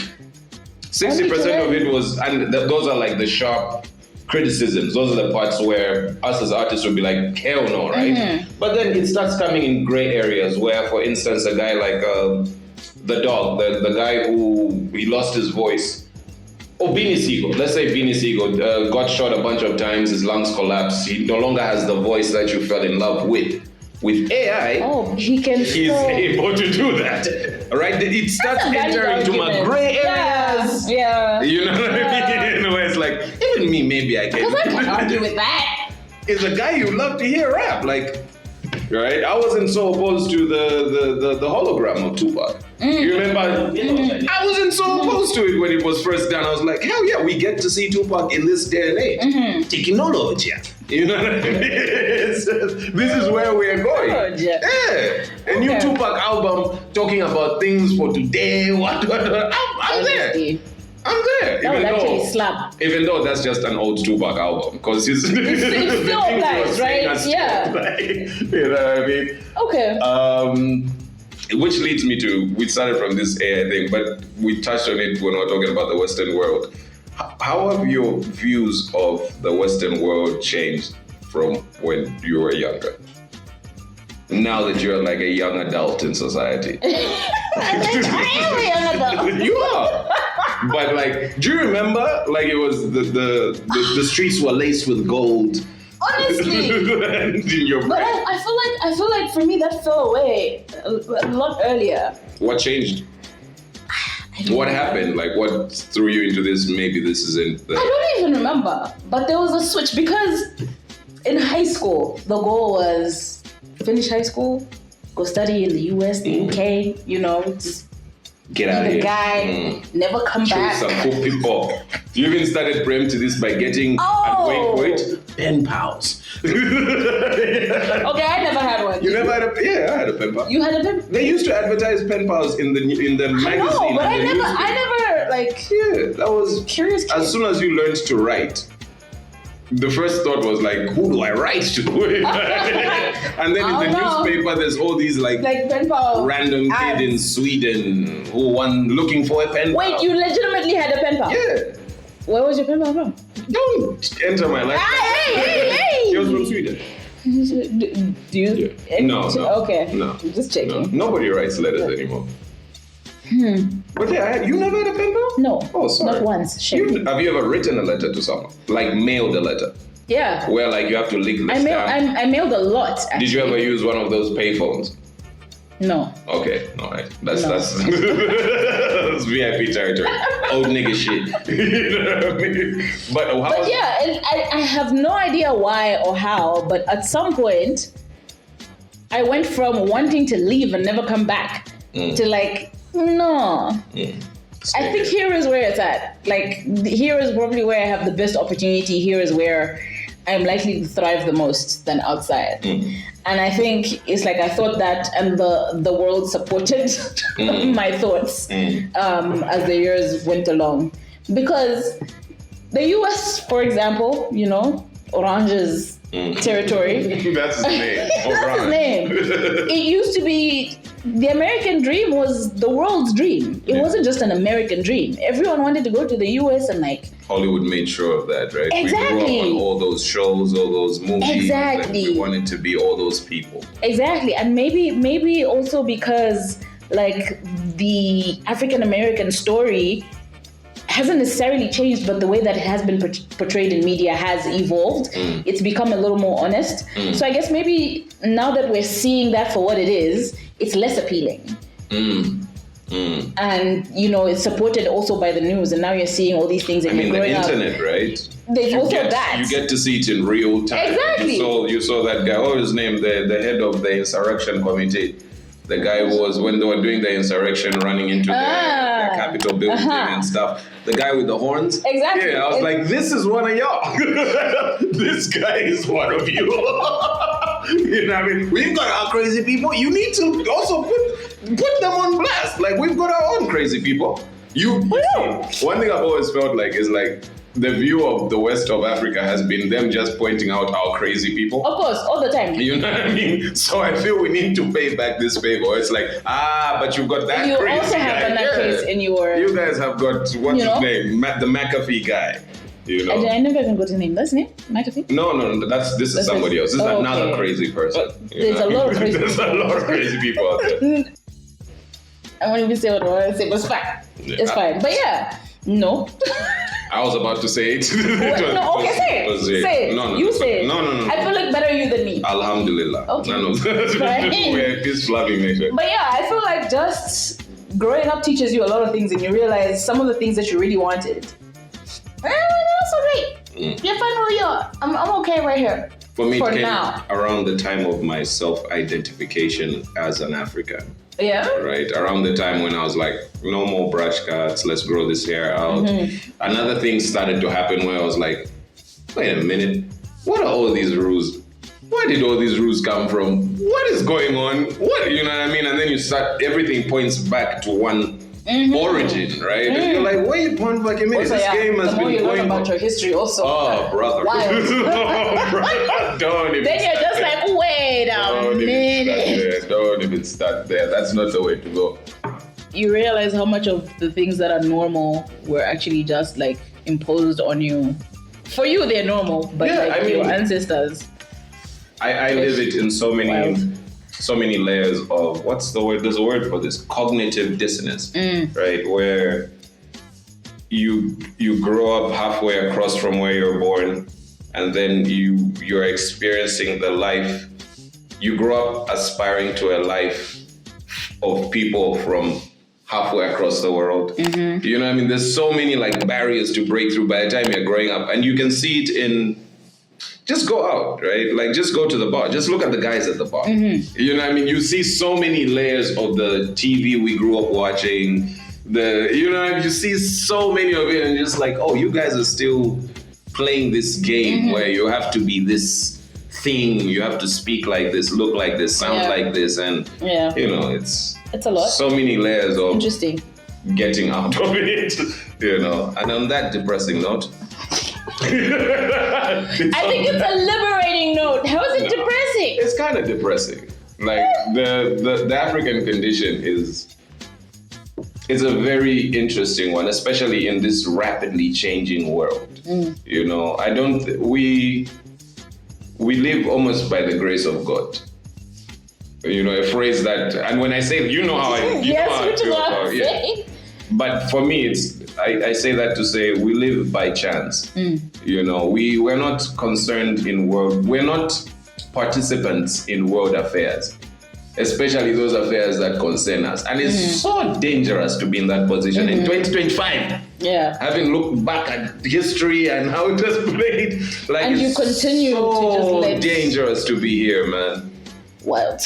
60% of it was, and those are like the sharp criticisms. Those are the parts where us as artists would be like, hell no, right? But then it starts coming in gray areas where, for instance, a guy like the dog, the guy who he lost his voice. Oh, Beanie Siegel. Let's say Beanie Siegel got shot a bunch of times, his lungs collapsed. He no longer has the voice that you fell in love with. With AI, Oh, he can he's still. able to do that, right? It starts That's a valid entering into my argument. gray areas. Yeah. You know what I mean? Where it's like, even me, maybe I can. Because I can't argue with that. It's a guy you love to hear rap, like, right? I wasn't so opposed to the hologram of Tupac. You remember? I wasn't so opposed to it when it was first done. I was like, hell yeah, we get to see Tupac in this day and age. Technology. You know what I mean? This is where we're going. Technology. Yeah. A new Okay. Tupac album talking about things for today. What? I'm there. Honestly, I'm there. that would actually slap. Even though that's just an old Tupac album, because it's it still applies, right? Yeah. You know what I mean? Okay. Which leads me to, we started from this AI thing, but we touched on it when we were talking about the Western world. How have your views of the Western world changed from when you were younger? Now that you're like a young adult in society. I am a young adult. You are. But like, do you remember? Like it was the streets were laced with gold. Honestly. In your But brain. I feel like for me that fell away a lot earlier. What changed? What happened? Like what threw you into this? Maybe this isn't the. I don't even remember, but there was a switch because in high school the goal was finish high school, go study in the US, the UK, you know, just Get out of be here. the guy, never come Show back. some cool people. You even started preempting this by getting wait, pen pals. Okay, I never had one. You never had a I had a pen pal. You had a pen? They used to advertise pen pals in the magazine. No, but and the newspaper. I never like Yeah, that was curious. as soon as you learned to write. the first thought was like, who do I write to? And then in the newspaper, there's all these like pen pal random ads. kid in Sweden who won looking for a pen pal. Wait, you legitimately had a pen pal? Yeah. Where was your pen pal from? Don't enter my life. Hey! He was from Sweden. Do you? Yeah. No. Okay. No. Just checking. No. Nobody writes letters anymore. But yeah, you never had a pen pal? No. Oh, sorry. Not once. Shame. Have you ever written a letter to someone? Like mailed a letter? Yeah. Where like you have to lick the stamp? I mailed a lot. Actually. Did you ever use one of those payphones? No. Okay, all right. That's No. that's VIP territory. Old nigga shit. You know what I mean? But yeah, and I have no idea why or how, but at some point, I went from wanting to leave and never come back to like, no. I think here is where it's at. Like, here is probably where I have the best opportunity. Here is where I'm likely to thrive the most than outside. And I think it's like I thought that, and the world supported my thoughts as the years went along. Because the US, for example, you know, Orange's territory. That's his name. That's his name. It used to be, the American dream was the world's dream. It wasn't just an American dream. Everyone wanted to go to the US and like... Hollywood made sure of that, right? Exactly. We grew up on all those shows, all those movies. Exactly. Like we wanted to be all those people. Exactly. And maybe also because like the African American story hasn't necessarily changed, but the way that it has been portrayed in media has evolved. It's become a little more honest. So I guess maybe now that we're seeing that for what it is, it's less appealing. And, you know, it's supported also by the news. And now you're seeing all these things. And I mean, the growing internet, up. right? There's also that. You get to see it in real time. Exactly. You saw that guy, what was his name? The head of the insurrection committee. The guy was, when they were doing the insurrection, running into the Capitol building and stuff. The guy with the horns. Exactly. Yeah, I was like, this is one of y'all. This guy is one of you. You know what I mean? We've got our crazy people. You need to also put them on blast. Like, we've got our own crazy people. One thing I've always felt like is like, the view of the West of Africa has been them just pointing out our crazy people. Of course, all the time. You know what I mean? So I feel we need to pay back this favor. It's like, but you've got that you crazy also have guy. an case in your... You guys have got, what's his name? The McAfee guy. You know? I never even got his name. That's his name? McAfee? No, this is somebody else. This is another crazy person. There's a lot of crazy people. There's a lot of crazy people out there. I won't even say what I want to say, but it's fine. It's fine. But yeah, no. I was about to say it. No, okay, say it. Say it. No, you say it. No. I feel like better you than me. Alhamdulillah. Okay. None of that. Right. We're a peace-loving nation. But yeah, I feel like just growing up teaches you a lot of things, and you realize some of the things that you really wanted. That's so great. You're fine where you are. I'm okay right here. For me, For it came now. around the time of my self-identification as an African. Yeah. Right, around the time when I was like, no more brush cuts, let's grow this hair out. Another thing started to happen where I was like, wait a minute, what are all these rules? Where did all these rules come from? What is going on? What, you know what I mean? And then you start, everything points back to one origin, right? And you're like, wait, one fucking minute, this game has the more been you learn going about on. your history also. Oh, brother. Wild. Oh, brother. Don't even Then you're start just there. like, wait a minute. Don't even start there. That's not the way to go. You realize how much of the things that are normal were actually just like imposed on you. For you, they're normal, but Yeah, like I your mean- ancestors. I live it in so many Wild. layers of, what's the word? There's a word for this, cognitive dissonance, right? Where you grow up halfway across from where you're born, and then you're experiencing the life. You grow up aspiring to a life of people from halfway across the world. You know what I mean? There's so many like barriers to break through by the time you're growing up, and you can see it in, just go out, right? Like just go to the bar, just look at the guys at the bar. You know what I mean? You see so many layers of the TV we grew up watching, you know what I mean? You see so many of it, and you're just like, oh, you guys are still playing this game where you have to be this thing, you have to speak like this, look like this, sound like this, and you know, it's a lot. So many layers of Interesting. getting out of it, you know. And on that depressing note, I think it's a liberating note. How is it depressing? It's kind of depressing. Like the African condition is a very interesting one, especially in this rapidly changing world. You know, we live almost by the grace of God. You know, a phrase that, and when I say, you know how I, which is what I'm saying. But for me, I say that to say we live by chance. You know, we're not concerned in we're not participants in world affairs, especially those affairs that concern us. And it's so dangerous to be in that position in 2025. Yeah. Having looked back at history and how it was played, like, and you continue to just let dangerous to be here, man. Wild.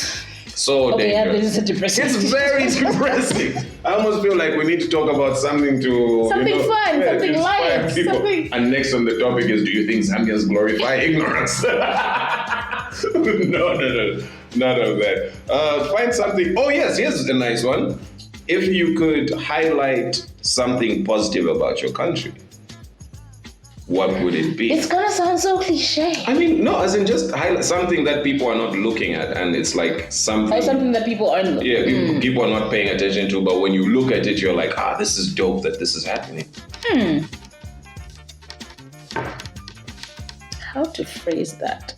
So okay, yeah, dangerous. this is a depressing. It's very depressing. I almost feel like we need to talk about something to something fun, something inspire light, people. something. And next on the topic is: do you think Zambians glorify ignorance? No, none of that. Find something. Oh yes, here's a nice one. If you could highlight something positive about your country, what would it be? It's gonna sound so cliche. I mean, no, as in just highlight something that people are not looking at, and it's like something. Or something that people aren't looking at. Yeah, people are not paying attention to, but when you look at it, you're like, this is dope that this is happening. How to phrase that?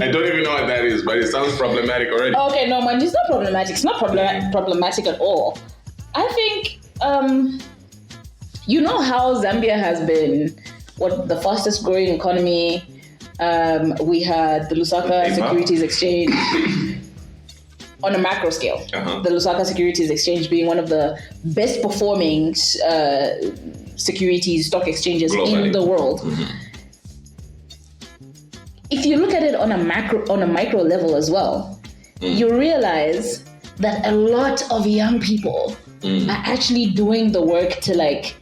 I don't even know what that is, but it sounds problematic already. Okay, no, man, it's not problematic. It's not problematic at all. I think, you know how Zambia has been the fastest growing economy. We had the Lusaka Securities Exchange on a macro scale. The Lusaka Securities Exchange being one of the best performing securities stock exchanges globally in the world. If you look at it on a micro level as well, you realize that a lot of young people are actually doing the work to like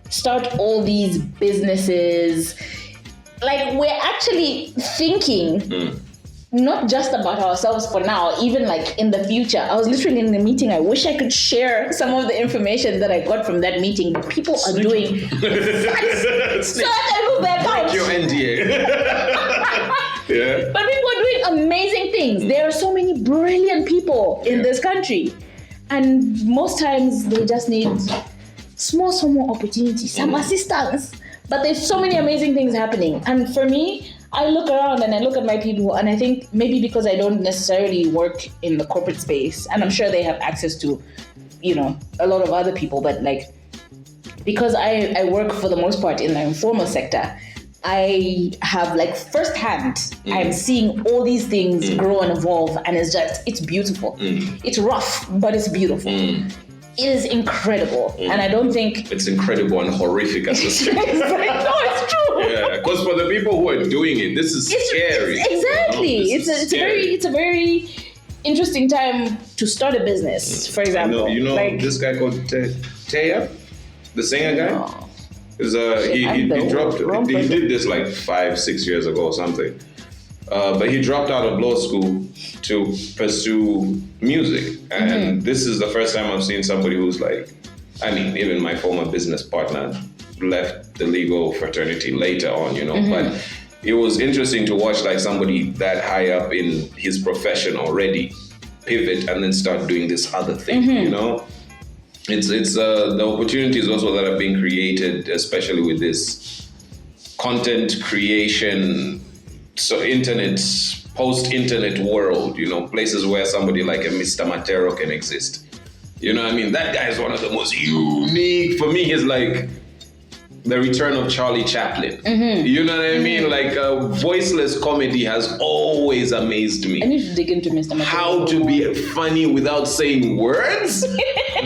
start all these businesses. Like we're actually thinking not just about ourselves for now, even like in the future. I was literally in a meeting. I wish I could share some of the information that I got from that meeting. People are doing so I lose their accounts. Your NDA. Yeah. But people are doing amazing things. There are so many brilliant people in this country. And most times they just need small opportunities, some assistance. But there's so many amazing things happening. And for me, I look around and I look at my people, and I think maybe because I don't necessarily work in the corporate space, and I'm sure they have access to, you know, a lot of other people, but like, because I work for the most part in the informal sector, I have like firsthand, I'm seeing all these things grow and evolve, and it's beautiful. It's rough, but it's beautiful. It is incredible, and I don't think it's incredible and horrific as a same. No, it's true. Yeah, because for the people who are doing it, this is scary. Exactly, you know? it's a very interesting time to start a business. For example, you know like, this guy called Taya, the singer guy. No. He did this like 5-6 years ago or something. But he dropped out of law school to pursue music. And this is the first time I've seen somebody who's like, I mean, even my former business partner left the legal fraternity later on, you know, but it was interesting to watch like somebody that high up in his profession already pivot and then start doing this other thing, you know? It's the opportunities also that are being created, especially with this content creation, so post-internet world, you know, places where somebody like a Mr. Matero can exist. You know what I mean? That guy is one of the most unique, for me, he's like the return of Charlie Chaplin. You know what I mean? Like voiceless comedy has always amazed me. I need to dig into Mr. Mateo. How to be funny without saying words?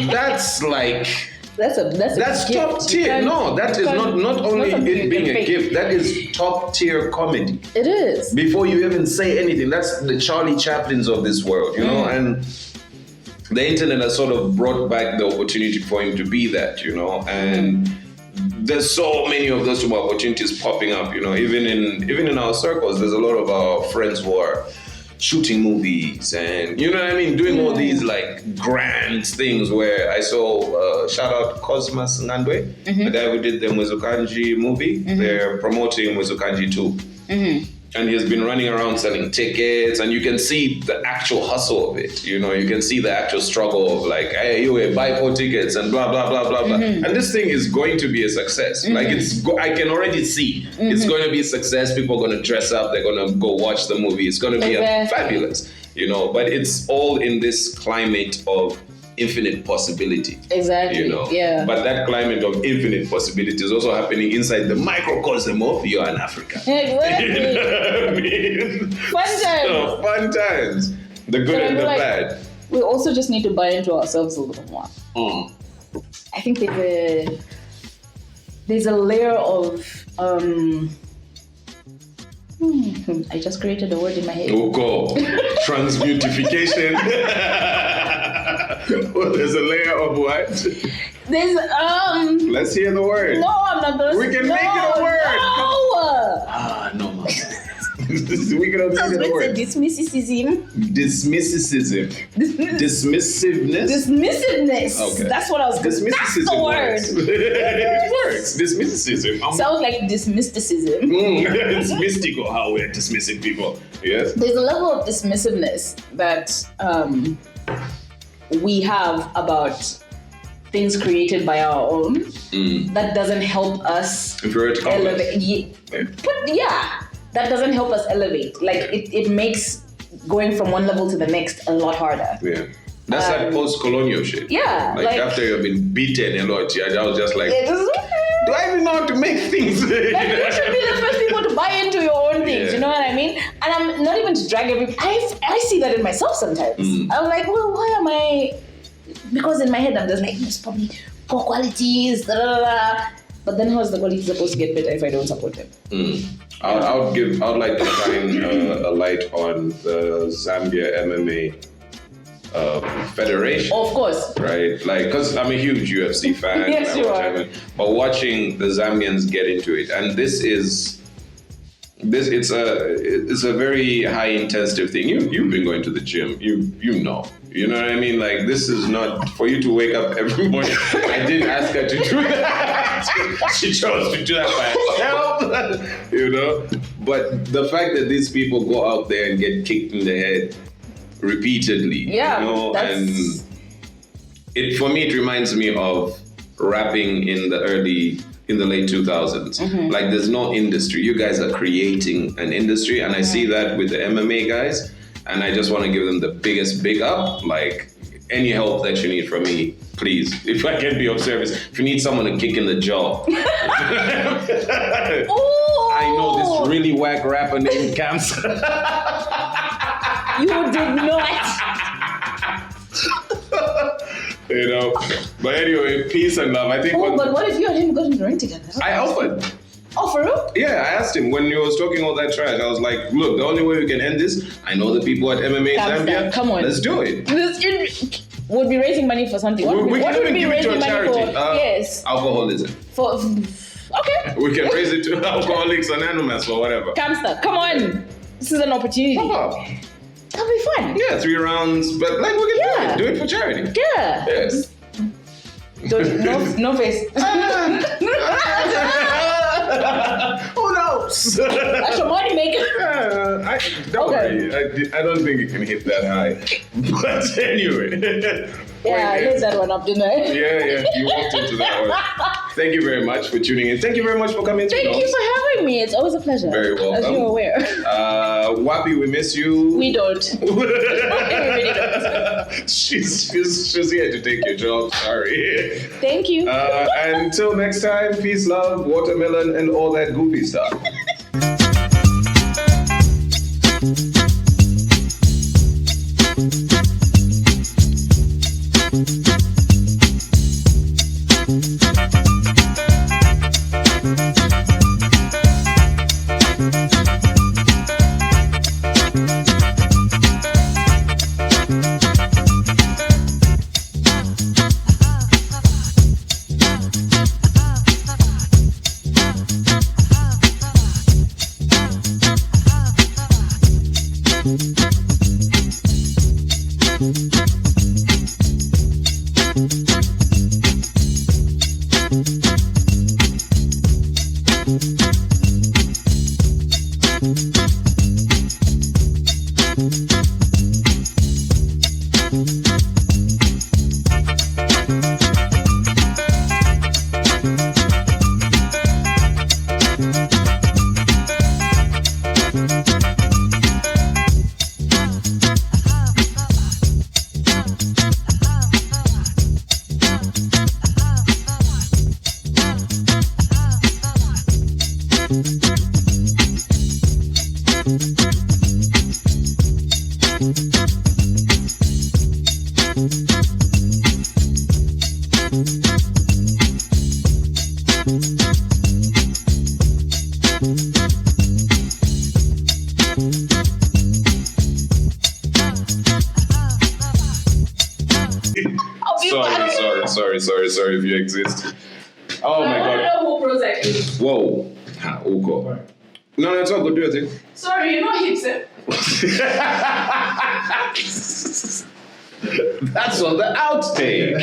That's like... That's top tier. No, that is not only it being a gift. That is top tier comedy. It is. Before you even say anything, that's the Charlie Chaplins of this world, you know. And the internet has sort of brought back the opportunity for him to be that, you know. And there's so many of those opportunities popping up, you know. Even in our circles, there's a lot of our friends who are shooting movies and you know what I mean, doing all these like grand things where I saw shout out Cosmas Ngandwe, the guy who did the Mwizukanji movie. They're promoting Mwizukanji 2. And he's been running around selling tickets, and you can see the actual hustle of it. You know, you can see the actual struggle of like, hey, you buy 4 tickets and blah, blah, blah, blah, blah. And this thing is going to be a success. Like I can already see it's going to be a success. People are going to dress up. They're going to go watch the movie. It's going to be fabulous, you know, but it's all in this climate of infinite possibility. Exactly. You know? Yeah. But that climate of infinite possibility is also happening inside the microcosm of you and Africa. Exactly. You know what I mean? Fun times. So, fun times. The good and the bad. We also just need to buy into ourselves a little more. I think there's a layer of I just created a word in my head. Oh God. Transmutification. Well, there's a layer of what? There's Let's hear the word. No, I'm not gonna. We can make it a word. No. No. We can make it a word. Dismissivism. Dismissivism. Dismissiveness. Dismissiveness. Okay. That's what I was. That's the word. It works. Dismissivism. Sounds like dismysticism. It's mystical how we're dismissing people. Yes. There's a level of dismissiveness that we have about things created by our own that doesn't help us elevate. That doesn't help us elevate. Like it makes going from one level to the next a lot harder. Yeah. That's that post-colonial shit. Yeah. Like after you've been beaten a lot, I was just like, do I even know how to make things? Like, you should be the first people to buy into your own things, you know what I mean? And I'm not even to drag everybody. I see that in myself sometimes. I'm like, well, why am I? Because in my head, I'm just like, there's probably poor qualities, But then how's the quality supposed to get better if I don't support them? I would like to shine a light on the Zambia MMA Federation. Of course. Right? Like, because I'm a huge UFC fan. Yes, you are. But watching the Zambians get into it, and it's a very high intensive thing. You've been going to the gym. You know. You know what I mean? Like, this is not for you to wake up every morning. I didn't ask her to do that. She chose to do that by herself. You know? But the fact that these people go out there and get kicked in the head repeatedly, you know, and for me it reminds me of rapping in the late 2000s. Like, there's no industry. You guys are creating an industry, and I see that with the MMA guys. And I just want to give them the biggest big up. Like, any help that you need from me, please. If I can be of service. If you need someone to kick in the jaw. I know this really whack rapper named Kamsa. You did not. You know. But anyway, peace and love. I think. But what if you and him got in the ring together? I offered. Oh, for real? Yeah, I asked him when he was talking all that trash. I was like, look, the only way we can end this, I know the people at MMA Zambia. Come on. Let's do it. We'll be raising money for something. What would we be raising money for? Yes. Alcoholism. Okay. We can raise it to Alcoholics Anonymous or whatever. Kamsta, come on. This is an opportunity. Come on. That'll be fun. Yeah, 3 rounds, but like we can do it for charity. Yeah. Yes. No face. Who knows? That's your money maker. Don't worry. I don't think it can hit that high. But anyway. Yeah, I laid that one up, didn't I? Yeah, you walked into that one. Thank you very much for tuning in. Thank you very much for coming. Thank you for having me. It's always a pleasure. Very welcome. As you're aware. Wapi, we miss you. We don't. We really don't. She's here to take your job. Sorry. Thank you. Until next time, peace, love, watermelon, and all that goofy stuff. Sorry if you exist. Oh my God. I don't know who Prozac is. Whoa. Ha, Uko. No, it's all good. Do your thing. Sorry, you're not hipster. That's on the outtake.